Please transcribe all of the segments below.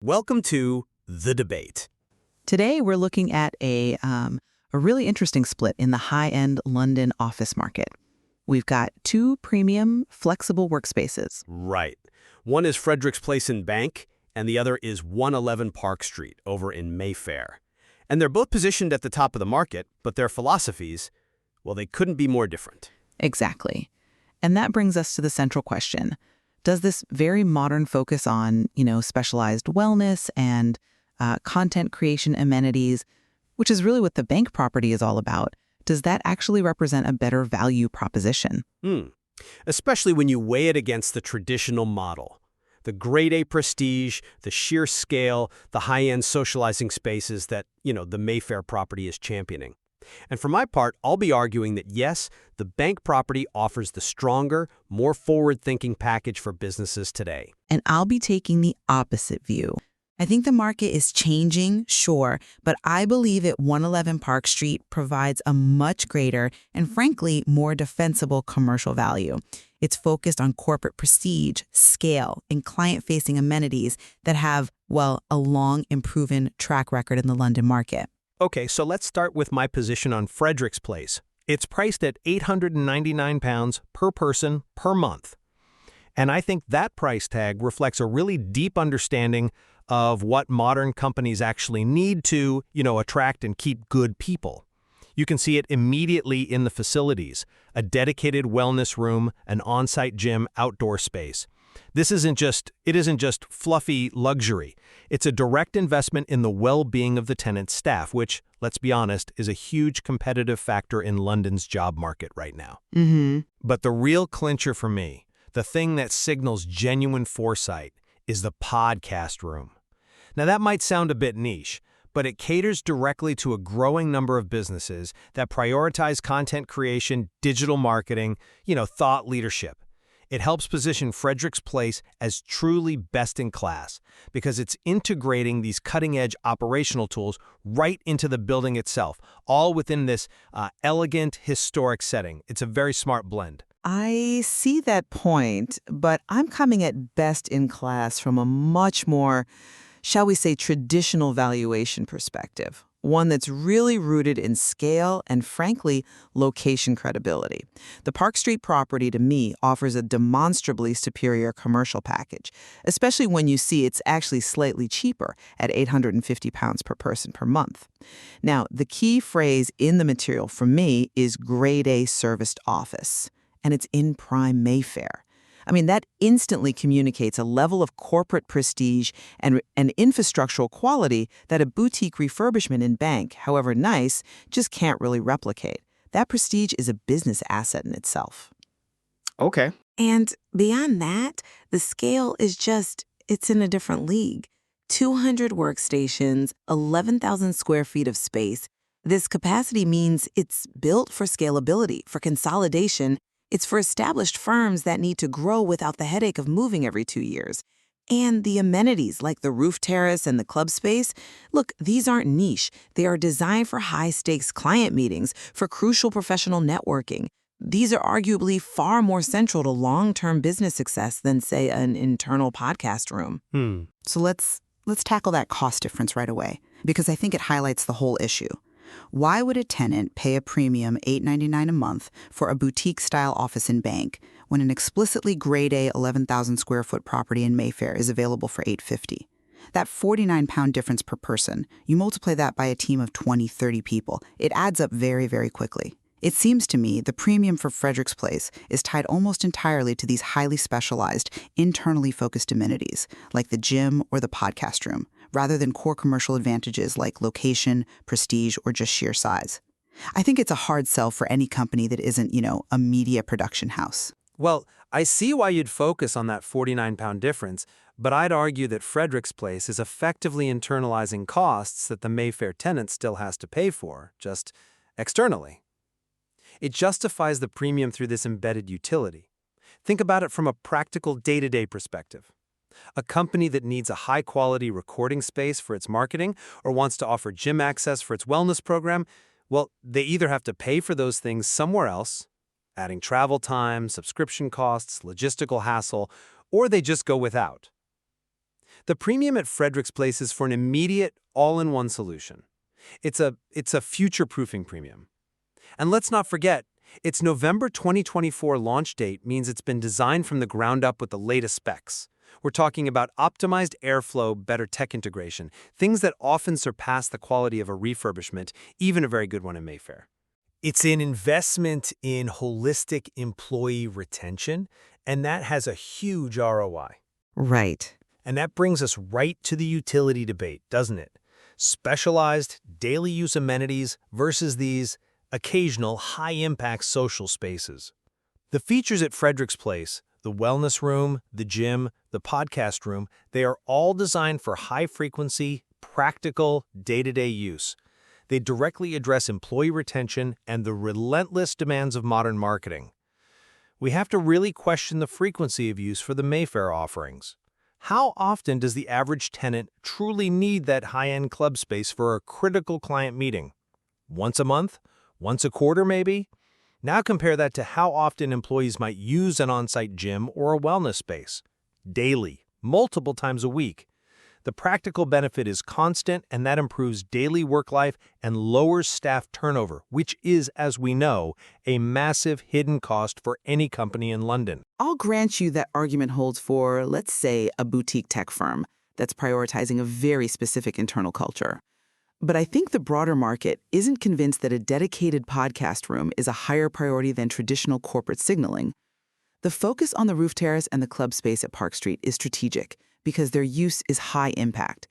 Welcome to The Debate. Today, we're looking at a really interesting split in the high-end London office market. We've got two premium, flexible workspaces. Right. One is Frederick's Place in Bank, and the other is 111 Park Street over in Mayfair. And they're both positioned at the top of the market, but their philosophies, well, they couldn't be more different. Exactly. And that brings us to the central question. Does this very modern focus on, specialized wellness and content creation amenities, which is really what the bank property is all about, does that actually represent a better value proposition? Especially when you weigh it against the traditional model. The grade A prestige, the sheer scale, the high-end socializing spaces that, the Mayfair property is championing. And for my part, I'll be arguing that yes, the bank property offers the stronger, more forward-thinking package for businesses today. And I'll be taking the opposite view. I think the market is changing, sure, but I believe that 111 Park Street provides a much greater and, frankly, more defensible commercial value. It's focused on corporate prestige, scale, and client-facing amenities that have, a long and proven track record in the London market. Okay, so let's start with my position on Frederick's Place. It's priced at £899 per person per month. And I think that price tag reflects a really deep understanding of what modern companies actually need to, attract and keep good people. You can see it immediately in the facilities, a dedicated wellness room, an on-site gym, outdoor space. It isn't just fluffy luxury. It's a direct investment in the well-being of the tenant's staff, which, let's be honest, is a huge competitive factor in London's job market right now. But the real clincher for me, the thing that signals genuine foresight, is the podcast room. Now that might sound a bit niche, but it caters directly to a growing number of businesses that prioritize content creation, digital marketing, thought leadership. It helps position Frederick's Place as truly best in class because it's integrating these cutting-edge operational tools right into the building itself, all within this elegant, historic setting. It's a very smart blend. I see that point, but I'm coming at best in class from a much more, shall we say, traditional valuation perspective. One that's really rooted in scale and, frankly, location credibility. The Park Street property, to me, offers a demonstrably superior commercial package, especially when you see it's actually slightly cheaper at £850 per person per month. Now, the key phrase in the material for me is grade A serviced office, and it's in prime Mayfair. That instantly communicates a level of corporate prestige and infrastructural quality that a boutique refurbishment in bank, however nice, just can't really replicate. That prestige is a business asset in itself. Okay. And beyond that, the scale is it's in a different league. 200 workstations, 11,000 square feet of space. This capacity means it's built for scalability, for consolidation. It's for established firms that need to grow without the headache of moving every 2 years. And the amenities like the roof terrace and the club space, look, these aren't niche. They are designed for high-stakes client meetings, for crucial professional networking. These are arguably far more central to long-term business success than, say, an internal podcast room. So let's tackle that cost difference right away, because I think it highlights the whole issue. Why would a tenant pay a premium $899 a month for a boutique-style office in bank when an explicitly grade A 11,000 square foot property in Mayfair is available for $850? That £49 difference per person, you multiply that by a team of 20, 30 people, it adds up very, very quickly. It seems to me the premium for Frederick's Place is tied almost entirely to these highly specialized, internally focused amenities, like the gym or the podcast room, rather than core commercial advantages like location, prestige, or just sheer size. I think it's a hard sell for any company that isn't, a media production house. Well, I see why you'd focus on that £49 difference, but I'd argue that Frederick's Place is effectively internalizing costs that the Mayfair tenant still has to pay for, just externally. It justifies the premium through this embedded utility. Think about it from a practical day-to-day perspective. A company that needs a high-quality recording space for its marketing or wants to offer gym access for its wellness program, they either have to pay for those things somewhere else, adding travel time, subscription costs, logistical hassle, or they just go without. The premium at Frederick's Place is for an immediate, all-in-one solution. It's a future-proofing premium. And let's not forget, its November 2024 launch date means it's been designed from the ground up with the latest specs. We're talking about optimized airflow, better tech integration, things that often surpass the quality of a refurbishment, even a very good one in Mayfair. It's an investment in holistic employee retention, and that has a huge ROI. Right. And that brings us right to the utility debate, doesn't it? Specialized, daily use amenities versus these occasional, high-impact social spaces. The features at Frederick's Place, the wellness room, the gym, the podcast room, they are all designed for high-frequency, practical, day-to-day use. They directly address employee retention and the relentless demands of modern marketing. We have to really question the frequency of use for the Mayfair offerings. How often does the average tenant truly need that high-end club space for a critical client meeting? Once a month? Once a quarter, maybe? Now compare that to how often employees might use an on-site gym or a wellness space. Daily, multiple times a week. The practical benefit is constant, and that improves daily work life and lowers staff turnover, which is, as we know, a massive hidden cost for any company in London. I'll grant you that argument holds for, let's say, a boutique tech firm that's prioritizing a very specific internal culture. But I think the broader market isn't convinced that a dedicated podcast room is a higher priority than traditional corporate signaling. The focus on the roof terrace and the club space at Park Street is strategic because their use is high impact.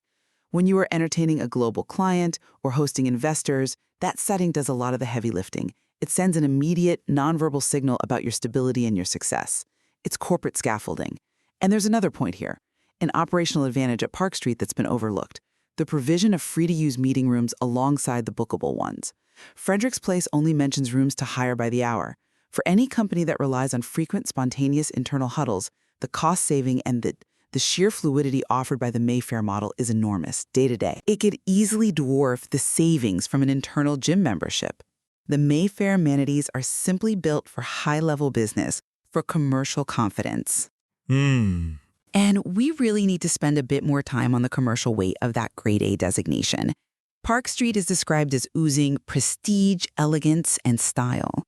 When you are entertaining a global client or hosting investors, that setting does a lot of the heavy lifting. It sends an immediate, nonverbal signal about your stability and your success. It's corporate scaffolding. And there's another point here, an operational advantage at Park Street that's been overlooked. The provision of free-to-use meeting rooms alongside the bookable ones. Frederick's Place only mentions rooms to hire by the hour. For any company that relies on frequent, spontaneous internal huddles, the cost saving and the sheer fluidity offered by the Mayfair model is enormous, day to day. It could easily dwarf the savings from an internal gym membership. The Mayfair amenities are simply built for high-level business, for commercial confidence. And we really need to spend a bit more time on the commercial weight of that Grade A designation. Park Street is described as oozing prestige, elegance, and style.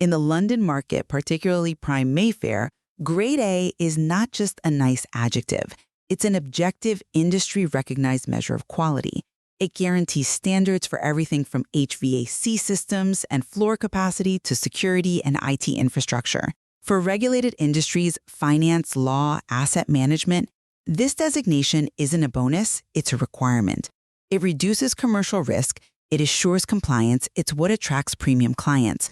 In the London market, particularly prime Mayfair, Grade A is not just a nice adjective. It's an objective, industry-recognized measure of quality. It guarantees standards for everything from HVAC systems and floor capacity to security and IT infrastructure. For regulated industries, finance, law, asset management, this designation isn't a bonus, it's a requirement. It reduces commercial risk, it assures compliance, it's what attracts premium clients.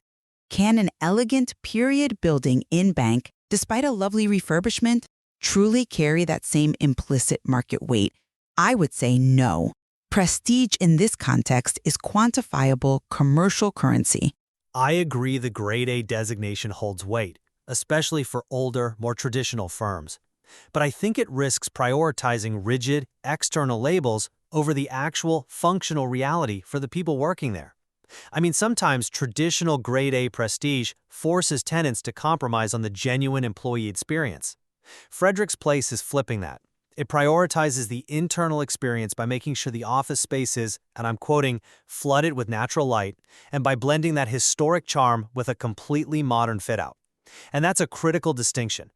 Can an elegant period building in Bank, despite a lovely refurbishment, truly carry that same implicit market weight? I would say no. Prestige in this context is quantifiable commercial currency. I agree the Grade A designation holds weight, especially for older, more traditional firms. But I think it risks prioritizing rigid, external labels over the actual functional reality for the people working there. I mean, sometimes traditional Grade A prestige forces tenants to compromise on the genuine employee experience. Frederick's Place is flipping that. It prioritizes the internal experience by making sure the office space is, and I'm quoting, flooded with natural light, and by blending that historic charm with a completely modern fit-out. And that's a critical distinction.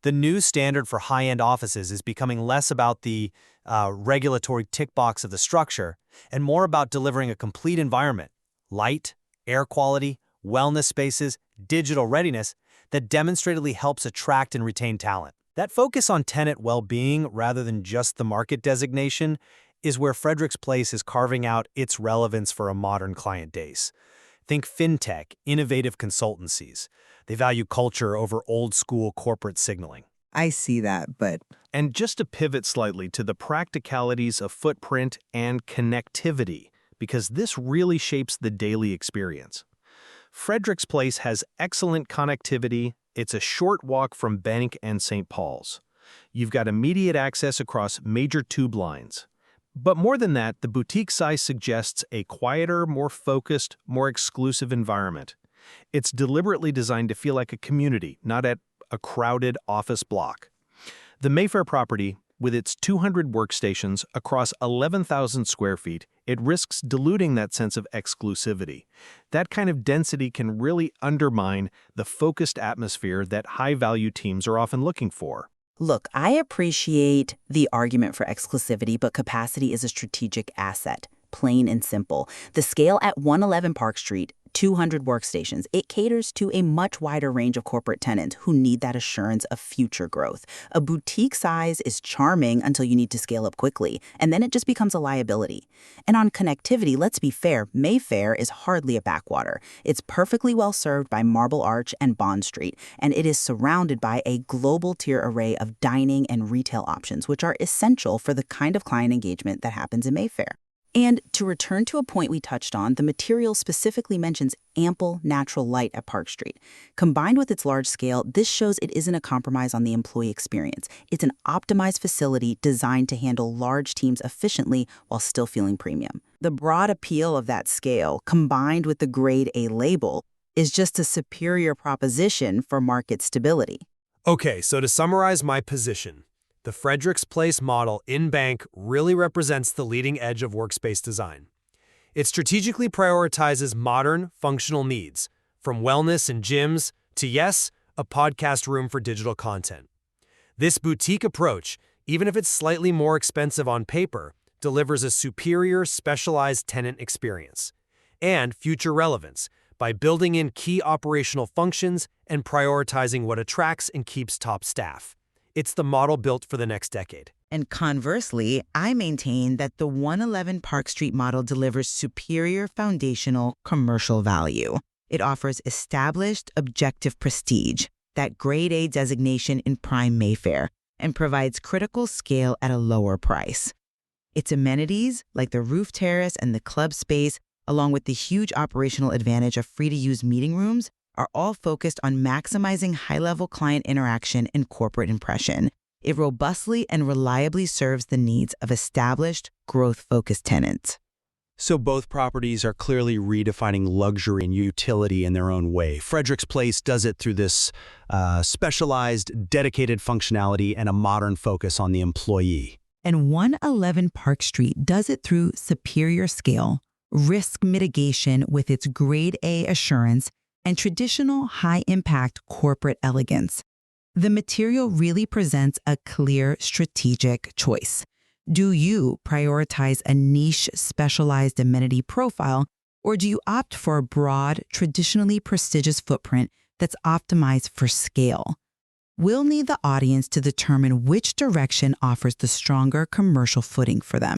The new standard for high-end offices is becoming less about the regulatory tick box of the structure and more about delivering a complete environment, light, air quality, wellness spaces, digital readiness that demonstrably helps attract and retain talent. That focus on tenant well-being rather than just the market designation is where Frederick's Place is carving out its relevance for a modern client base. Think Fintech, innovative consultancies. They value culture over old-school corporate signaling. I see that, but... And just to pivot slightly to the practicalities of footprint and connectivity, because this really shapes the daily experience. Frederick's Place has excellent connectivity. It's a short walk from Bank and St. Paul's. You've got immediate access across major tube lines. But more than that, the boutique size suggests a quieter, more focused, more exclusive environment. It's deliberately designed to feel like a community, not at a crowded office block. The Mayfair property, with its 200 workstations across 11,000 square feet, it risks diluting that sense of exclusivity. That kind of density can really undermine the focused atmosphere that high-value teams are often looking for. Look, I appreciate the argument for exclusivity, but capacity is a strategic asset, plain and simple. The scale at 111 Park Street, 200 workstations, it caters to a much wider range of corporate tenants who need that assurance of future growth. A boutique size is charming until you need to scale up quickly, and then it just becomes a liability. And on connectivity, let's be fair, Mayfair is hardly a backwater. It's perfectly well served by Marble Arch and Bond Street, and it is surrounded by a global tier array of dining and retail options, which are essential for the kind of client engagement that happens in Mayfair. And to return to a point we touched on, the material specifically mentions ample natural light at Park Street. Combined with its large scale, this shows it isn't a compromise on the employee experience. It's an optimized facility designed to handle large teams efficiently while still feeling premium. The broad appeal of that scale, combined with the Grade A label, is just a superior proposition for market stability. Okay, so to summarize my position, the Frederick's Place model in bank really represents the leading edge of workspace design. It strategically prioritizes modern, functional needs, from wellness and gyms to, yes, a podcast room for digital content. This boutique approach, even if it's slightly more expensive on paper, delivers a superior, specialized tenant experience and future relevance by building in key operational functions and prioritizing what attracts and keeps top staff. It's the model built for the next decade. And conversely, I maintain that the 111 Park Street model delivers superior foundational commercial value. It offers established objective prestige, that Grade A designation in prime Mayfair, and provides critical scale at a lower price. Its amenities, like the roof terrace and the club space, along with the huge operational advantage of free-to-use meeting rooms, are all focused on maximizing high-level client interaction and corporate impression. It robustly and reliably serves the needs of established, growth-focused tenants. So both properties are clearly redefining luxury and utility in their own way. Frederick's Place does it through this specialized, dedicated functionality and a modern focus on the employee. And 111 Park Street does it through superior scale, risk mitigation with its Grade A assurance, and traditional high-impact corporate elegance. The material really presents a clear strategic choice. Do you prioritize a niche, specialized amenity profile, or do you opt for a broad, traditionally prestigious footprint that's optimized for scale? We'll need the audience to determine which direction offers the stronger commercial footing for them.